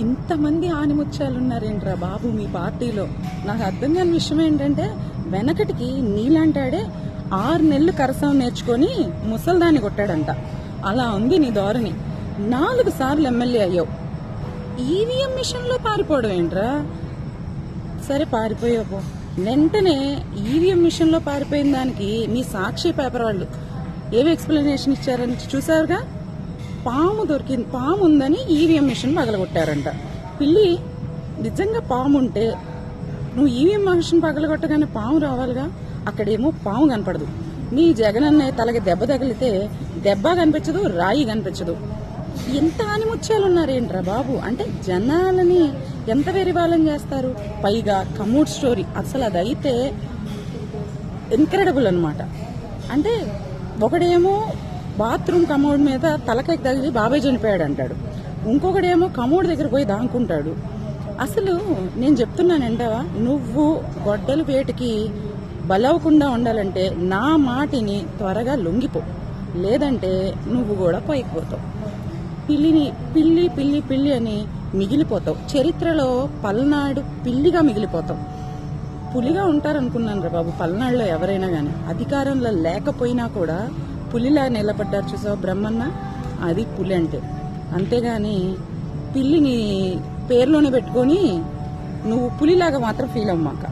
ఇంతమంది ఆనిముత్యాలు ఉన్నారేంట్రా బాబు మీ పార్టీలో? నాకు అర్థం కాని విషయం ఏంటంటే, వెనకటికి నీలాంటాడే 6 నెలలు కరసం నేర్చుకొని ముసల్దాన్ని కొట్టాడంట. అలా ఉంది నీ ధోరణి. 4 సార్లు ఎమ్మెల్యే అయ్యావు. ఈవీఎం మిషన్ లో పారిపోవడం ఏంట్రా? సరే పారిపోయావు, వెంటనే ఈవీఎం మిషన్ లో పారిపోయిన దానికి మీ సాక్షి పేపర్ వాళ్ళు ఏమి ఎక్స్ప్లెనేషన్ ఇచ్చారని చూసారుగా. పాము దొరికింది, పాము ఉందని ఈవీఎం మిషన్ పగలగొట్టారంట. పిల్లి నిజంగా పాము ఉంటే నువ్వు ఈవీఎం మిషన్ పగలగొట్టగానే పాము రావాలిగా. అక్కడేమో పాము కనపడదు. మీ జగనన్నయ్య తలకి దెబ్బ తగిలితే దెబ్బ కనిపించదు, రాయి కనిపించదు. ఎంత ఆనిముత్యాలు ఉన్నారేంట్రా బాబు? అంటే జనాలని ఎంత వెరివాలని చేస్తారు. పైగా కమూడ్ స్టోరీ అసలు అదైతే ఇన్క్రెడిబుల్ అనమాట. అంటే ఒకడేమో బాత్రూమ్ కమోడ్ మీద తలకాయ తగిలి బాబాయ్ చనిపోయాడు అంటాడు, ఇంకొకడేమో కమోడ్ దగ్గర పోయి దాంకుంటాడు. అసలు నేను చెప్తున్నానంటావా, నువ్వు గొడ్డలు వేటికి బలవకుండా ఉండాలంటే నా మాటిని త్వరగా లొంగిపో, లేదంటే నువ్వు కూడా పోయిపోతావు. పిల్లిని పిల్లి పిల్లి పిల్లి అని మిగిలిపోతావు. చరిత్రలో పల్నాడు పిల్లిగా మిగిలిపోతావు. పులిగా ఉంటారనుకున్నాను రా బాబు పల్నాడులో ఎవరైనా కానీ. అధికారంలో లేకపోయినా కూడా పులిలా నిలబడ్డారు చూసావు బ్రహ్మన్న, అది పులి అంటే. అంతేగాని పిల్లిని పేరులోనే పెట్టుకొని నువ్వు పులిలాగా మాత్రం ఫీల్ అవ్వమాక.